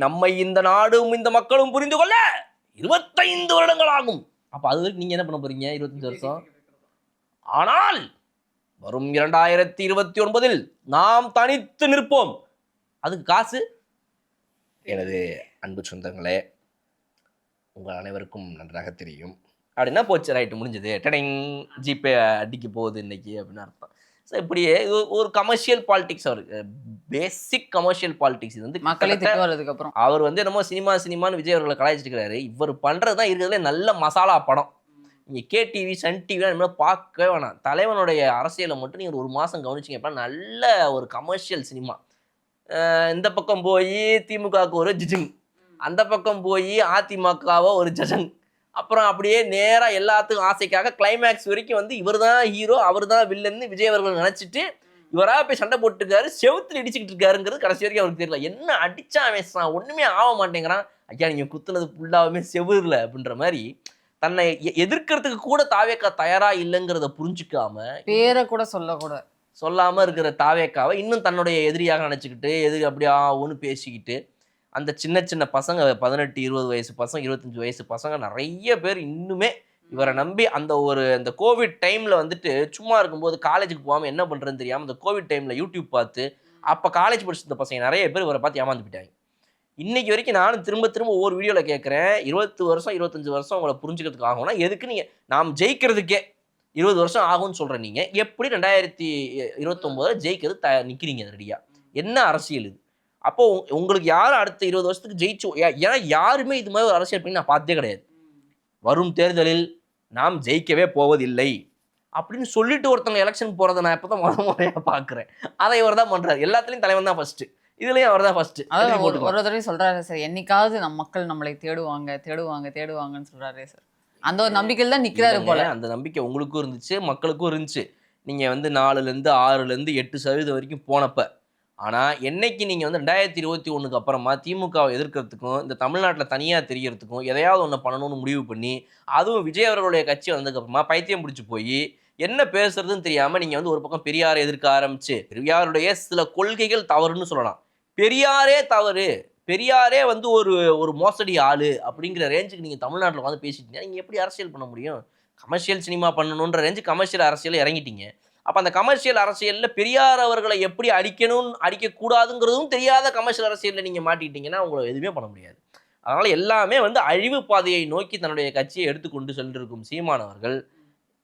Speaker 2: நம்மை இந்த நாடும் இந்த மக்களும் புரிந்து கொள்ள 25 வருடங்கள் ஆகும். அப்போ அது வரைக்கும் நீங்கள் என்ன பண்ண போறீங்க? 25 வருஷம். ஆனால் வரும் 2029 நாம் தனித்து நிற்போம். அதுக்கு காசு. எனது அன்பு சொந்தங்களே, உங்கள் அனைவருக்கும் நன்றாக தெரியும் அப்படின்னா போச்சு, ரைட்டு முடிஞ்சது, டெடிங் ஜிபே அடிக்க போகுது இன்னைக்கு அப்படின்னு அர்த்தம். ஸோ இப்படியே ஒரு கமர்ஷியல் பாலிடிக்ஸ், அவருக்கு பேசிக் கமர்ஷியல் பாலிடிக்ஸ். இது வந்து
Speaker 4: மக்களே திட்டு வர்றதுக்கு அப்புறம்
Speaker 2: அவர் வந்து என்னமோ சினிமான்னு விஜய் அவர்களை கலாய்ச்சிட்டு இருக்காரு. இவர் பண்றது தான் இருக்கிறதுல நல்ல மசாலா படம். நீங்க கேடிவி, சன் டிவி பார்க்கவே வேணாம். தலைவனுடைய அரசியலை மட்டும் நீங்க ஒரு மாசம் கவனிச்சிங்க, நல்ல ஒரு கமர்ஷியல் சினிமா. இந்த பக்கம் போய் திமுகவுக்கு ஒரு ஜிஜிங், அந்த பக்கம் போய் அதிமுகவோ ஒரு ஜஜங், அப்புறம் அப்படியே நேராக எல்லாத்துக்கும் ஆசைக்காக கிளைமேக்ஸ் வரைக்கும் வந்து இவர் தான் ஹீரோ, அவர் தான் வில்லன்னு விஜய் அவர்கள் நினச்சிட்டு இவராக போய் சண்டை போட்டுருக்காரு, செவுத்துல இடிச்சுக்கிட்டு இருக்காருங்கிறது கடைசி வரைக்கும் அவருக்கு தெரியல. என்ன அடிச்சா அவன் ஒன்றுமே ஆக மாட்டேங்கிறான். ஐயா நீங்கள் குத்துனது ஃபுல்லாகவுமே செவுரில் அப்படின்ற மாதிரி தன்னை எதிர்க்கிறதுக்கு கூட தாவேக்கா தயாரா இல்லைங்கிறத புரிஞ்சுக்காம,
Speaker 4: பேரை கூட சொல்லாமல்
Speaker 2: இருக்கிற தாவேக்காவை இன்னும் தன்னுடைய எதிரியாக நினச்சிக்கிட்டு அப்படியே ஒன்று பேசிக்கிட்டு அந்த சின்ன சின்ன பசங்க 18, 20 வயசு பசங்க, 25 வயசு பசங்க நிறைய பேர் இன்னுமே இவரை நம்பி அந்த கோவிட் டைமில் வந்துட்டு சும்மா இருக்கும்போது காலேஜுக்கு போகாமல் என்ன பண்ணுறதுன்னு தெரியாமல் அந்த கோவிட் டைமில் யூடியூப் பார்த்து அப்போ காலேஜ் படிச்சிருந்த பசங்க நிறைய பேர் இவரை பார்த்து ஏமாந்து போயிட்டாங்க. இன்னைக்கு வரைக்கும் நானும் திரும்ப ஒவ்வொரு வீடியோவில் கேட்குறேன், 20 வருஷம் 25 வருஷம் உங்களை புரிஞ்சுக்கிறதுக்கு ஆகும்னா எதுக்கு நீங்கள் நாம் ஜெயிக்கிறதுக்கே 20 வருஷம் ஆகும்னு சொல்கிறேன். நீங்கள் எப்படி 2029 ஜெயிக்கிறது நிற்கிறீங்க ரெடியாக? என்ன அரசியல் இது? அப்போ உங்களுக்கு யாரும் அடுத்த 20 வருஷத்துக்கு ஜெயிச்சு, ஏன்னா யாருமே இது மாதிரி ஒரு அரசியல் பண்ணி நான் பார்த்தே கிடையாது. வரும் தேர்தலில் நாம் ஜெயிக்கவே போவதில்லை அப்படின்னு சொல்லிட்டு ஒருத்தவங்க எலெக்ஷன் போறதை நான் இப்பதான் முறையா பாக்குறேன். அதை இவர் தான் பண்றாரு. எல்லாத்துலயும் தலைவன் தான் ஃபர்ஸ்ட், இதுலயும் அவர் தான் ஃபர்ஸ்ட்.
Speaker 4: ஒரு தடவை சொல்றாரு சார், என்னைக்காவது மக்கள் நம்மளை தேடுவாங்கன்னு சொல்றாரு சார். அந்த ஒரு நம்பிக்கையில் தான் நிக்கிறாரு போல.
Speaker 2: அந்த நம்பிக்கை உங்களுக்கும் இருந்துச்சு, மக்களுக்கும் இருந்துச்சு. நீங்க வந்து 4லேருந்து 6லேருந்து 8% வரைக்கும் போனப்ப. ஆனால் என்னைக்கு நீங்கள் வந்து 2021 அப்புறமா திமுகவை எதிர்க்கிறதுக்கும் இந்த தமிழ்நாட்டில் தனியாக தெரியறதுக்கும் எதையாவது ஒன்று பண்ணணும்னு முடிவு பண்ணி, அதுவும் விஜய் அவர்களுடைய கட்சி வந்ததுக்கப்புறமா பைத்தியம் பிடிச்சி போய் என்ன பேசுறதுன்னு தெரியாமல் நீங்கள் வந்து ஒரு பக்கம் பெரியாரை எதிர்க்க ஆரம்பிச்சு, பெரியாருடைய சில கொள்கைகள் தவறுன்னு சொல்லலாம், பெரியாரே தவறு, பெரியாரே வந்து ஒரு மோசடி ஆளு அப்படிங்கிற ரேஞ்சுக்கு நீங்கள் தமிழ்நாட்டில் வந்து பேசிட்டீங்கன்னா நீங்கள் எப்படி அரசியல் பண்ண முடியும்? கமர்ஷியல் சினிமா பண்ணணுன்ற ரேஞ்சு கமர்ஷியல் அரசியல் இறங்கிட்டீங்க. அப்போ அந்த கமர்ஷியல் அரசியலில் பெரியார் அவர்களை எப்படி அடிக்கக்கூடாதுங்கிறதும் தெரியாத கமர்ஷியல் அரசியலில் நீங்கள் மாட்டிக்கிட்டீங்கன்னா உங்களை எதுவுமே பண்ண முடியாது. அதனால் எல்லாமே வந்து அழிவு பாதையை நோக்கி தன்னுடைய கட்சியை எடுத்துக்கொண்டு சென்றிருக்கும் சீமானவர்கள்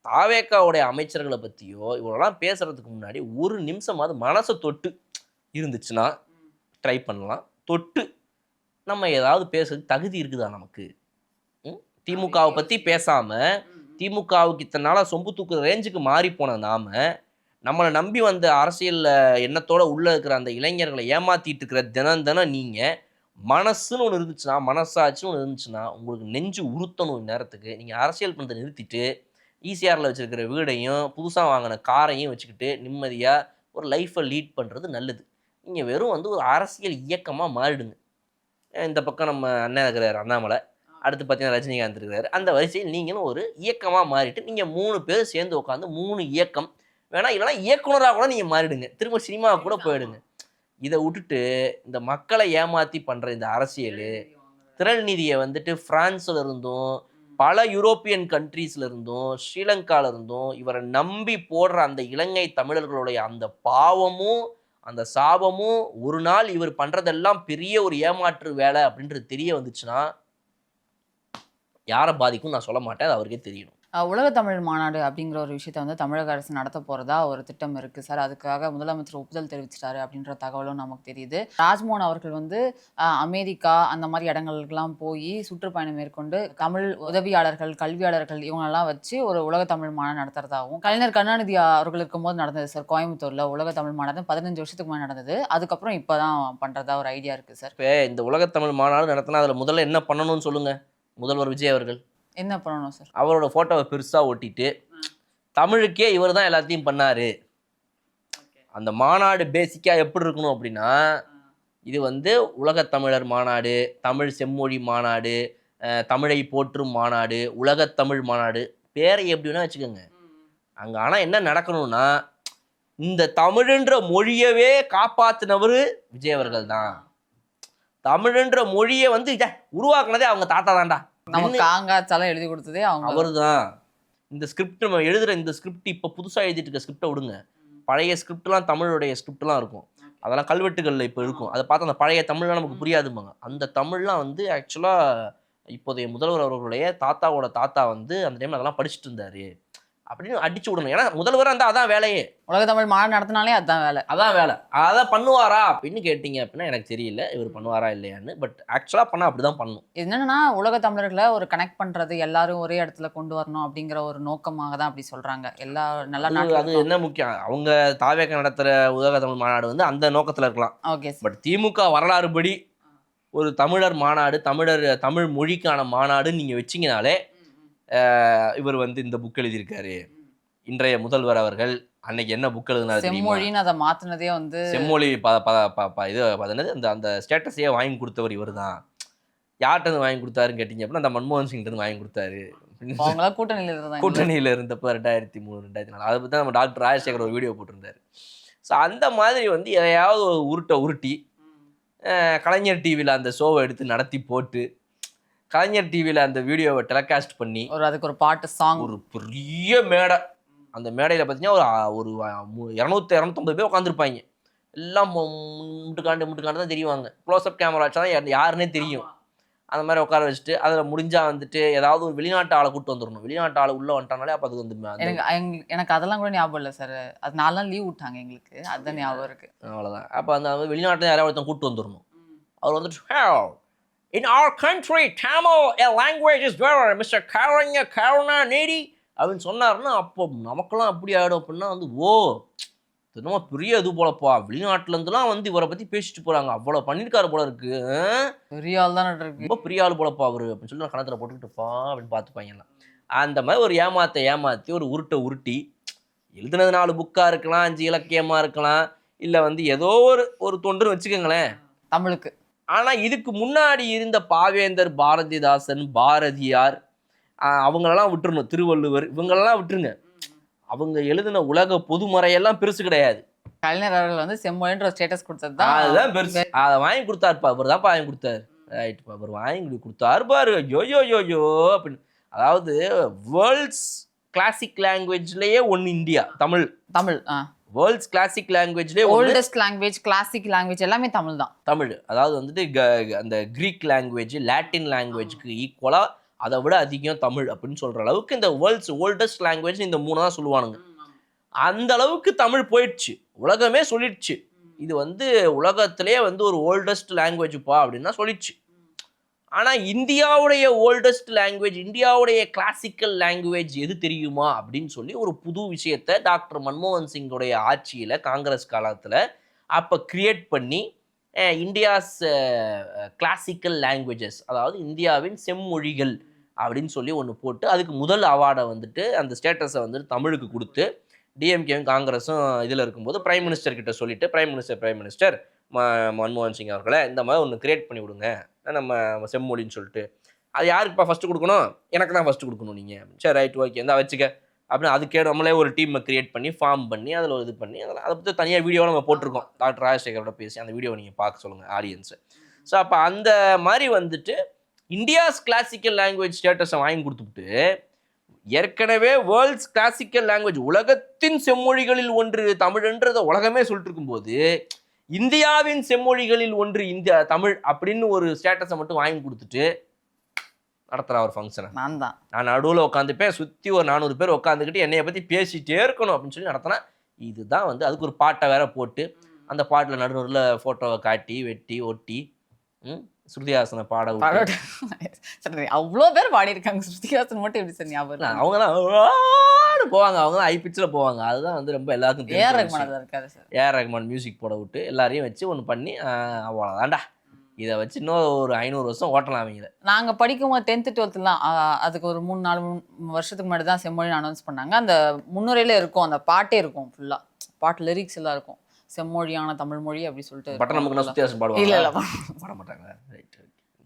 Speaker 2: தாவேக்காவுடைய அமைச்சர்களை பற்றியோ இவரெல்லாம் பேசுறதுக்கு முன்னாடி ஒரு நிமிஷமாவது மனசை தொட்டு இருந்துச்சுன்னா ட்ரை பண்ணலாம். தொட்டு நம்ம ஏதாவது பேசுறதுக்கு தகுதி இருக்குதா நமக்கு? திமுகவை பற்றி பேசாமல் திமுகவுக்கு இத்தனை நாளாக சொம்பு தூக்குற ரேஞ்சுக்கு மாறி போன நம்மளை நம்பி வந்த அரசியலில் எண்ணத்தோட உள்ளே இருக்கிற அந்த இளைஞர்களை ஏமாற்றிட்டு இருக்கிற தினம் நீங்கள் மனசுன்னு ஒன்று இருந்துச்சுன்னா, மனசாட்சின்னு ஒன்று இருந்துச்சுன்னா உங்களுக்கு நெஞ்சு உறுத்தணும். நேரத்துக்கு நீங்கள் அரசியல் பண்ணதை நிறுத்திட்டு ஈசிஆரில் வச்சுருக்கிற வீடையும் புதுசாக வாங்கின காரையும் வச்சுக்கிட்டு நிம்மதியாக ஒரு லைஃப்பை லீட் பண்ணுறது நல்லது. நீங்கள் வெறும் வந்து ஒரு அரசியல் இயக்கமாக மாறிடுங்க. இந்த பக்கம் நம்ம அண்ணன் இருக்கிறார் அண்ணாமலை, அடுத்து பார்த்தீங்கன்னா ரஜினிகாந்த் இருக்கிறாரு. அந்த வரிசையில் நீங்களும் ஒரு இயக்கமாக மாறிட்டு நீங்கள் 3 பேர் சேர்ந்து உட்காந்து 3 இயக்கம் வேணா, இல்லைனா இயக்குனராக கூட நீங்கள் மாறிடுங்க, திரும்ப சினிமாவை கூட போயிடுங்க. இதை விட்டுட்டு இந்த மக்களை ஏமாற்றி பண்ணுற இந்த அரசியல், திரள் நிதியை வந்துட்டு பிரான்ஸ்ல இருந்தும் பல யூரோப்பியன் கண்ட்ரீஸ்ல இருந்தும் ஸ்ரீலங்கால இருந்தும் இவரை நம்பி போடுற அந்த இலங்கை தமிழர்களுடைய அந்த பாவமும் அந்த சாபமும் ஒரு நாள் இவர் பண்ணுறதெல்லாம் பெரிய ஒரு ஏமாற்று வேலை அப்படின்றது தெரிய வந்துச்சுன்னா யாரை பாதிக்கும் நான் சொல்ல மாட்டேன், அது அவருக்கே தெரியணும்.
Speaker 4: உலக தமிழ் மாநாடு அப்படிங்கிற ஒரு விஷயத்த வந்து தமிழக அரசு நடத்த போகிறதா ஒரு திட்டம் இருக்குது சார். அதுக்காக முதலமைச்சர் ஒப்புதல் தெரிவிச்சிட்டாரு அப்படின்ற தகவலும் நமக்கு தெரியுது. ராஜ்மோகன் அவர்கள் வந்து அமெரிக்கா அந்த மாதிரி இடங்களுக்கெல்லாம் போய் சுற்றுப்பயணம் மேற்கொண்டு தமிழ் உதவியாளர்கள், கல்வியாளர்கள் இவங்களெல்லாம் வச்சு ஒரு உலக தமிழ் மாநாடு நடத்துறதாகவும், கலைஞர் கருணாநிதி அவர்கள் இருக்கும்போது நடந்தது சார் கோயம்புத்தூரில் உலக தமிழ் மாநாடு 15 வருஷத்துக்கு முன்னாடி நடந்தது. அதுக்கப்புறம் இப்போ தான் பண்ணுறதா ஒரு ஐடியா இருக்குது சார்.
Speaker 2: இப்போ இந்த உலக தமிழ் மாநாடு நடத்தினா அதில் முதல்ல என்ன பண்ணணும்னு சொல்லுங்கள். முதல்வர் விஜய் அவர்கள்
Speaker 4: என்ன பண்ணணும் சார்?
Speaker 2: அவரோட ஃபோட்டோவை பெருசாக ஒட்டிட்டு தமிழுக்கே இவர் தான் எல்லாத்தையும் பண்ணார். அந்த மாநாடு பேசிக்காக எப்படி இருக்கணும் அப்படின்னா, இது வந்து உலகத் தமிழர் மாநாடு, தமிழ் செம்மொழி மாநாடு, தமிழை போற்றும் மாநாடு, உலகத் தமிழ் மாநாடு, பேரை எப்படின்னா வச்சுக்கோங்க. அங்கே ஆனால் என்ன நடக்கணும்னா, இந்த தமிழ்ன்ற மொழியவே காப்பாற்றினவர் விஜய் அவர்கள் தான். தமிழ்ன்ற மொழியை வந்து உருவாக்குனதே அவங்க தாத்தா தான்டா.
Speaker 4: நமக்கு காங்காச்சாலாம் எழுதி கொடுத்ததே
Speaker 2: அவர் தான். இந்த ஸ்கிரிப்ட் நம்ம எழுதுகிற இந்த ஸ்கிரிப்ட் இப்போ புதுசாக எழுதிட்டு இருக்க ஸ்கிரிப்டை விடுங்க. பழைய ஸ்கிரிப்ட்லாம் தமிழுடைய ஸ்கிரிப்ட்லாம் இருக்கும், அதெல்லாம் கல்வெட்டுகளில் இப்போ இருக்கும். அதை பார்த்து அந்த பழைய தமிழ்லாம் நமக்கு புரியாதுமாங்க. அந்த தமிழ்லாம் வந்து ஆக்சுவலாக இப்போதைய முதல்வர் அவர்களுடைய தாத்தாவோட தாத்தா வந்து அந்த டைமில் அதெல்லாம் படிச்சுட்டு இருந்தார். அப்படின்னு அடிச்சு விடணும். ஏன்னா முதல்வராக இருந்தால் அதான் வேலையே.
Speaker 4: உலக தமிழ் மாநாடு நடத்தினாலே அதுதான் வேலை.
Speaker 2: அதான் வேலை. அதான் பண்ணுவாரா அப்படின்னு கேட்டிங்க அப்படின்னா எனக்கு தெரியல இவர் பண்ணுவாரா இல்லையான்னு. பட் ஆக்சுவலாக பண்ணால் அப்படி தான் பண்ணணும்.
Speaker 4: என்னன்னா உலக தமிழர்களை ஒரு கனெக்ட் பண்ணுறது, எல்லாரும் ஒரே இடத்துல கொண்டு வரணும் அப்படிங்கிற ஒரு நோக்கமாக தான் அப்படி சொல்கிறாங்க. எல்லா நல்லா
Speaker 2: அது என்ன முக்கியம், அவங்க தாவேக நடத்துகிற உலக தமிழ் மாநாடு வந்து அந்த நோக்கத்தில் இருக்கலாம்.
Speaker 4: ஓகே.
Speaker 2: பட் திமுக வரலாறுபடி ஒரு தமிழர் மாநாடு, தமிழ் மொழிக்கான மாநாடுன்னு நீங்கள் வச்சிங்கனாலே இவர் வந்து இந்த புக் எழுதியிருக்காரு. இன்றைய முதல்வர் அவர்கள் அன்னைக்கு என்ன புக் எழுதினாரு,
Speaker 4: செம்மொழின்னு அதை மாற்றினதே வந்து
Speaker 2: செம்மொழி இது என்னது அந்த ஸ்டேட்டஸையே வாங்கி கொடுத்தவர் இவர் தான். யார்கிட்ட வாங்கி கொடுத்தாருன்னு கேட்டிங்க அப்படின்னா அந்த மன்மோகன் சிங் வாங்கி கொடுத்தாரு.
Speaker 4: அவங்களாம்
Speaker 2: கூட்டணியில் இருந்தப்போ 2003 2004 அதை பற்றி நம்ம டாக்டர் ராஜசேகர் ஒரு வீடியோ போட்டிருந்தாரு. ஸோ அந்த மாதிரி வந்து எதையாவது ஒரு உருட்டி கலைஞர் டிவியில் அந்த ஷோவை எடுத்து நடத்தி போட்டு கலைஞர் டிவியில் அந்த வீடியோவை டெலிகாஸ்ட் பண்ணி
Speaker 4: அதுக்கு ஒரு பாட்டு சாங்,
Speaker 2: ஒரு பெரிய மேடை, அந்த மேடையில் பார்த்தீங்கன்னா ஒரு 200-250 பேர் உட்காந்துருப்பாங்க. எல்லாம் முட்டுக்காண்டு தான் தெரியுவாங்க. க்ளோஸ்அப் கேமரா வச்சா தான் யாருன்னே தெரியும். அந்த மாதிரி உட்கார வச்சுட்டு அதில் முடிஞ்சால் வந்துட்டு ஏதாவது ஒரு வெளிநாட்டு ஆளை கூப்பிட்டு வந்துடணும். வெளிநாட்டு ஆளை உள்ளே வந்துட்டானாலே அப்போ அது வந்து
Speaker 4: எனக்கு அதெல்லாம் கூட ஞாபகம் இல்லை சார். அது 4 நாள் லீவ் விட்டாங்க எங்களுக்கு, அதுதான் ஞாபகம் இருக்குது.
Speaker 2: அவ்வளோதான். அப்போ அந்த வெளிநாட்டில் யாராவது ஒருத்தன் கூப்பிட்டு வந்துடணும். அவர் வந்துட்டு in our country Tamil a language is where Mr. Karunanidhi அப்படின்னு சொன்னாருன்னா அப்போ நமக்கெல்லாம் அப்படி ஆகிடும். அப்படின்னா வந்து என்னமோ பெரிய இது போலப்பா, வெளிநாட்டுலேருந்துலாம் வந்து இவரை பற்றி பேசிட்டு போகிறாங்க, அவ்வளோ பண்ணியிருக்காரு போல இருக்கு,
Speaker 4: பெரிய ஆள் தான் இருக்கு,
Speaker 2: ரொம்ப பெரிய ஆள் போலப்பா அவர் அப்படின்னு சொல்லி நான் கணத்தில் போட்டுக்கிட்டுப்பா அப்படின்னு பார்த்துப்பாங்கலாம். அந்த மாதிரி ஒரு ஏமாற்றி ஒரு உருட்டி எழுதுனது 4 புக்காக இருக்கலாம், 5 இலக்கியமாக இருக்கலாம், இல்லை வந்து ஏதோ ஒரு தொண்டுன்னு வச்சுக்கோங்களேன்
Speaker 4: தமிழுக்கு.
Speaker 2: ஆனால் இதுக்கு முன்னாடி இருந்த பாவேந்தர், பாரதிதாசன், பாரதியார் அவங்களெல்லாம் விட்டுருணும், திருவள்ளுவர் இவங்களெல்லாம் விட்டுருங்க. அவங்க எழுதின உலக பொதுமறையெல்லாம் பெருசு கிடையாது.
Speaker 4: கலைஞர் அவர்கள் வந்து செம்மொழின்ற ஸ்டேட்டஸ் கொடுத்தது தான்,
Speaker 2: அதுதான் பெருசு. அதை வாங்கி கொடுத்தாருப்பா, அவர் தான்ப்பா வாங்கி கொடுத்தாரு. ரைட்டுப்பா, அவர் வாங்கி கொடுத்தாரு பாரு. யோயோ அப்படின்னு. அதாவது வேர்ல்ட்ஸ் கிளாசிக் லாங்குவேஜ்லேயே ஒன்று இந்தியா, தமிழ். வேர்ல்ட்ஸ் கிளாசிக் லாங்குவேஜ்லேயே
Speaker 4: ஓல்டஸ்ட் லாங்குவேஜ், கிளாசிக் லாங்குவேஜ் எல்லாமே தமிழ் தான்.
Speaker 2: தமிழ். அதாவது வந்துட்டு அந்த கிரீக் லாங்குவேஜ், லாட்டின் லாங்குவேஜ்க்கு ஈக்குவலாக அதை விட அதிகம் தமிழ் அப்படின்னு சொல்கிற அளவுக்கு இந்த வேர்ல்ட்ஸ் ஓல்டஸ்ட் லாங்குவேஜ் இந்த 3 தான் சொல்லுவானுங்க. அந்த அளவுக்கு தமிழ் போயிடுச்சு, உலகமே சொல்லிடுச்சு இது வந்து உலகத்திலே வந்து ஒரு ஓல்டஸ்ட் லாங்குவேஜ்ப்பா அப்படின்னா சொல்லிடுச்சு. ஆனால் இந்தியாவுடைய ஓல்டஸ்ட் லாங்குவேஜ், இந்தியாவுடைய கிளாசிக்கல் லாங்குவேஜ் எது தெரியுமா அப்படின்னு சொல்லி ஒரு புது விஷயத்தை டாக்டர் மன்மோகன் சிங்கோடைய ஆட்சியில் காங்கிரஸ் காலத்தில் அப்போ கிரியேட் பண்ணி இந்தியாஸ் கிளாசிக்கல் லாங்குவேஜஸ், அதாவது இந்தியாவின் செம்மொழிகள் அப்படின்னு சொல்லி ஒன்று போட்டு அதுக்கு முதல் அவார்டை வந்துட்டு அந்த ஸ்டேட்டஸை வந்துட்டு தமிழுக்கு கொடுத்து டிஎம்கேவும் காங்கிரஸும் இதில் இருக்கும்போது பிரைம் மினிஸ்டர் கிட்ட சொல்லிட்டு பிரைம் மினிஸ்டர் மன்மோகன் சிங் அவர்களை இந்த மாதிரி ஒன்று கிரியேட் பண்ணி விடுங்க நம்ம செம்மொழின்னு சொல்லிட்டு. அது யாருக்குப்பா ஃபஸ்ட்டு கொடுக்கணும், எனக்கு தான் ஃபஸ்ட்டு கொடுக்கணும் நீங்கள். சரி ரைட் ஓகே இருந்தால் வச்சுக்க அப்படின்னு அதுக்கே நம்மளே ஒரு டீமை கிரியேட் பண்ணி ஃபார்ம் பண்ணி அதில் ஒரு இது பண்ணி அதை பற்றி தனியாக வீடியோவில் நம்ம போட்டிருக்கோம். டாக்டர் ராஜசேகரோட பேசி அந்த வீடியோவை நீங்கள் பார்க்க சொல்லுங்கள் ஆடியன்ஸு. ஸோ அப்போ அந்த மாதிரி வந்துட்டு இந்தியாஸ் கிளாசிக்கல் லாங்குவேஜ் ஸ்டேட்டஸை வாங்கி கொடுத்துட்டு ஏற்கனவே வேர்ல்ட்ஸ் கிளாசிக்கல் லாங்குவேஜ் உலகத்தின் செம்மொழிகளில் ஒன்று தமிழ்ன்றதை உலகமே சொல்லிட்டு இருக்கும்போது இந்தியாவின் செம்மொழிகளில் ஒன்று தமிழ் அப்படின்னு ஒரு ஸ்டேட்டஸை மட்டும் வாங்கி கொடுத்துட்டு நடத்துகிற ஒரு ஃபங்க்ஷனை நான் நடுவில் உட்காந்துப்பேன், சுற்றி ஒரு 400 பேர் உட்காந்துக்கிட்டு என்னையை பற்றி பேசிகிட்டே இருக்கணும் அப்படின்னு சொல்லி நடத்தினா இதுதான் வந்து அதுக்கு ஒரு பாட்டை வேற போட்டு அந்த பாட்டில் நடுநூறில் ஃபோட்டோவை காட்டி வெட்டி ஒட்டி ஸ்ருதிஹாசனை பாட
Speaker 4: அவ்வளோ பேர் பாடியிருக்காங்க. ஸ்ருதிஹாசன் மட்டும் எப்படி சார் ஞாபகம்?
Speaker 2: அவங்க தான் போவாங்க, அவங்க தான் ஹை பிச்சில் போவாங்க. அதுதான் வந்து ரொம்ப எல்லாருக்கும் ஏஆர் ரஹ்மான் மியூசிக் போட விட்டு எல்லாரையும் வச்சு ஒன்று பண்ணி அவ்வளோதான்டா, இதை வச்சு இன்னும் ஒரு 500 வருஷம் ஓட்டலாம் அவங்கள.
Speaker 4: நாங்கள் படிக்கும்போது 10th 12thலாம் அதுக்கு ஒரு 3-4 வருஷத்துக்கு முன்னாடி தான் செம்மொழின்னு அனௌன்ஸ் பண்ணாங்க. அந்த முன்னுரையில் இருக்கும், அந்த பாட்டே இருக்கும், ஃபுல்லாக பாட்டு லிரிக்ஸ் எல்லாம் இருக்கும், செம்மொழியான தமிழ் மொழி அப்படி சொல்லிட்டு.
Speaker 2: பட் நமக்கு நான் சுத்தியாசம் பாடுவாங்க, இல்லை பாட மாட்டாங்க. ரைட்.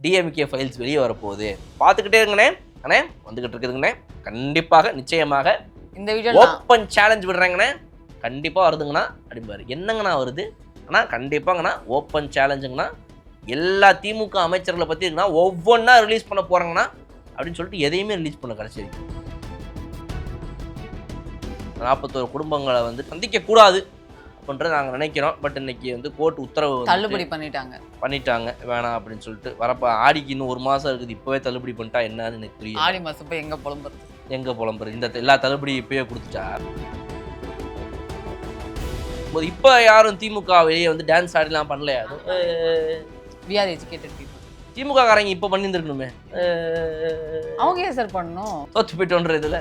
Speaker 2: டிஎம்கே ஃபைல்ஸ் வெளியே வரப்போகுது, பார்த்துக்கிட்டே இருங்கண்ணே. அண்ணே வந்துக்கிட்டு இருக்குதுங்கண்ணே, கண்டிப்பாக நிச்சயமாக
Speaker 4: இந்த வீடியோ
Speaker 2: ஓப்பன் சேலஞ்ச் விடுறாங்கண்ணே, கண்டிப்பாக வருதுங்கண்ணா அப்படிம்பாரு. என்னங்கண்ணா வருது அண்ணா? கண்டிப்பாங்கண்ணா ஓப்பன் சேலஞ்சுங்கண்ணா, எல்லா திமுக அமைச்சர்களை பற்றி இருக்குன்னா ஒவ்வொன்றா ரிலீஸ் பண்ண போகிறாங்கண்ணா அப்படின்னு சொல்லிட்டு எதையுமே ரிலீஸ் பண்ண கடைசி வரைக்கும் 41 குடும்பங்களை வந்து சந்திக்கக்கூடாது அப்படின்றத நாங்கள் நினைக்கிறோம். பட் இன்னைக்கு வந்து கோர்ட் உத்தரவு
Speaker 4: தள்ளுபடி பண்ணிட்டாங்க
Speaker 2: வேணாம் அப்படின்னு சொல்லிட்டு. வரப்போ ஆடிக்கு இன்னும் 1 மாதம் இருக்குது, இப்போவே தள்ளுபடி பண்ணிட்டா என்னன்னு எனக்கு புரியும்.
Speaker 4: ஆடி மாதம் போய் எங்கே புலம்புறது?
Speaker 2: எங்கே புலம்புறது, இந்த எல்லா தள்ளுபடி இப்பயே கொடுத்துட்டா. இப்போ யாரும் திமுக வெளியே வந்து டான்ஸ் ஆடிலாம் பண்ணலையா?
Speaker 4: we are educated people.
Speaker 2: திமுக காரங்க இப்போ பண்ணியிருந்துருக்கணுமே.
Speaker 4: அவங்க ஏன் சார் பண்ணணும்?
Speaker 2: தோற்று போயிட்டோன்றதுல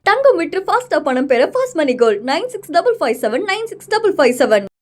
Speaker 1: தங்கம் விற்று ஃபாஸ்டா பணம் பெற ஃபாஸ்ட் மணி கோல்ட் 9655796557.